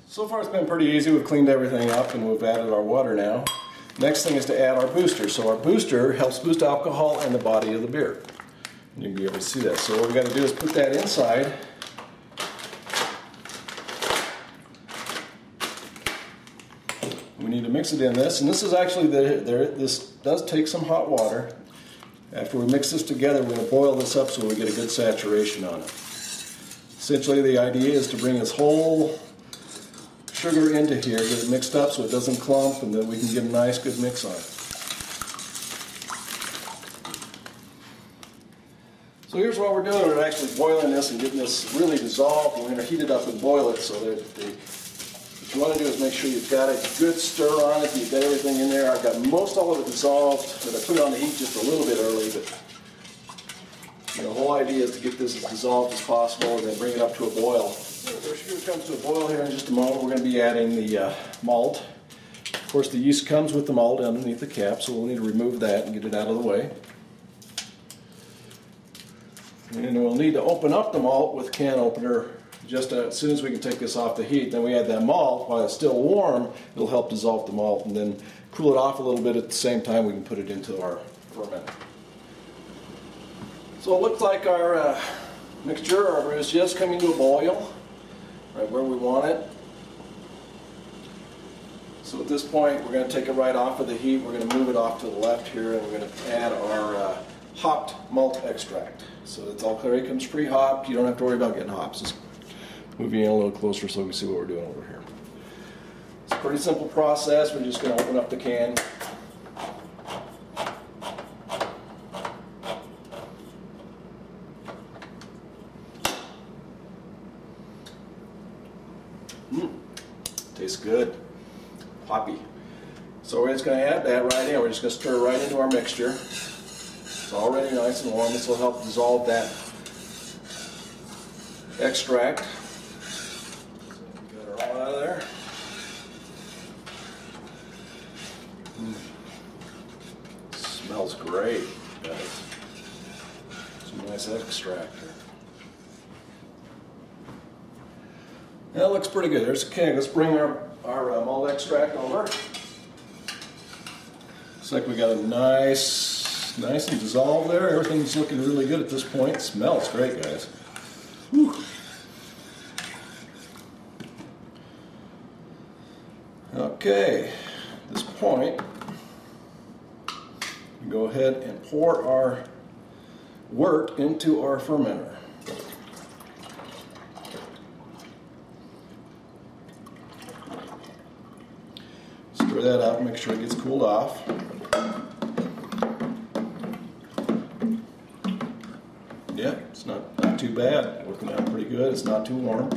So far it's been pretty easy. We've cleaned everything up and we've added our water now. Next thing is to add our booster. So our booster helps boost alcohol in the body of the beer. And you'll be able to see that. So what we got to do is put that inside. We need to mix it in this, and this is actually this does take some hot water. After we mix this together, we're going to boil this up so we get a good saturation on it. Essentially, the idea is to bring this whole sugar into here, get it mixed up so it doesn't clump, and then we can get a nice, good mix on it. So here's what we're doing. We're actually boiling this and getting this really dissolved. We're going to heat it up and boil it so that what you want to do is make sure you've got a good stir on it, you've got everything in there. I've got most all of it dissolved, but I put it on the heat just a little bit early, but the whole idea is to get this as dissolved as possible and then bring it up to a boil. Our sugar comes to a boil here in just a moment. We're going to be adding the malt. Of course, the yeast comes with the malt underneath the cap, so we'll need to remove that and get it out of the way. And we'll need to open up the malt with a can opener just as soon as we can take this off the heat. Then we add that malt. While it's still warm, it'll help dissolve the malt, and then cool it off a little bit at the same time we can put it into our fermenter. So it looks like our mixture, our brew, is just coming to a boil, right where we want it. So at this point, we're going to take it right off of the heat. We're going to move it off to the left here, and we're going to add our hopped malt extract. So it's all clear. It comes pre-hopped. You don't have to worry about getting hops. Just moving in a little closer so we can see what we're doing over here. It's a pretty simple process. We're just going to open up the can. Tastes good. Hoppy. So we're just going to add that right in. We're just going to stir right into our mixture. It's already nice and warm. This will help dissolve that extract. Get her all out of there. Smells great, guys. Some nice extract here. That looks pretty good. There's a keg. Let's bring our malt extract over. Looks like we got a nice and dissolved there. Everything's looking really good at this point. It smells great, guys. Whew. Okay, at this point, we go ahead and pour our wort into our fermenter. Stir that out, make sure it gets cooled off. Yeah, it's not too bad. Working out pretty good. It's not too warm.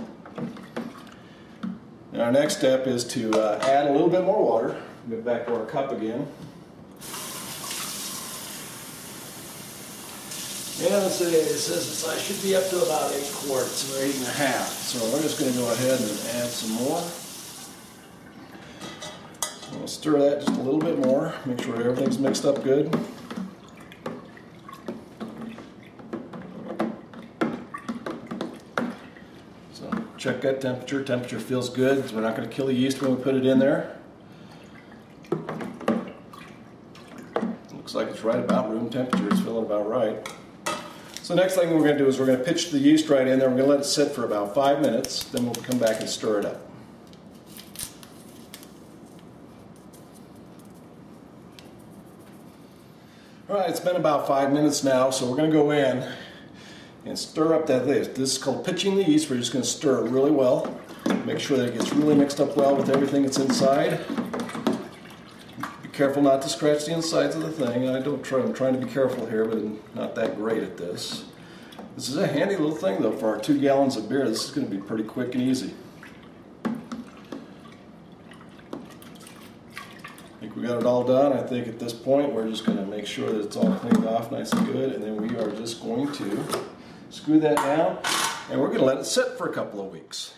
Now our next step is to add a little bit more water. Get back to our cup again. And it says I should be up to about 8 quarts or 8.5. So we're just going to go ahead and add some more. So we'll stir that just a little bit more. Make sure everything's mixed up good. Check that temperature. Temperature feels good, so we're not going to kill the yeast when we put it in there. Looks like it's right about room temperature. It's feeling about right. So next thing we're going to do is we're going to pitch the yeast right in there. We're going to let it sit for about 5 minutes. Then we'll come back and stir it up. Alright, it's been about 5 minutes now, so we're going to go in and stir up that yeast. This is called pitching the yeast. We're just going to stir it really well. Make sure that it gets really mixed up well with everything that's inside. Be careful not to scratch the insides of the thing. I'm trying to be careful here, but I'm not that great at this. This is a handy little thing though for our 2 gallons of beer. This is going to be pretty quick and easy. I think we got it all done. I think at this point we're just going to make sure that it's all cleaned off nice and good, and then we are just going to screw that down, and we're going to let it sit for a couple of weeks.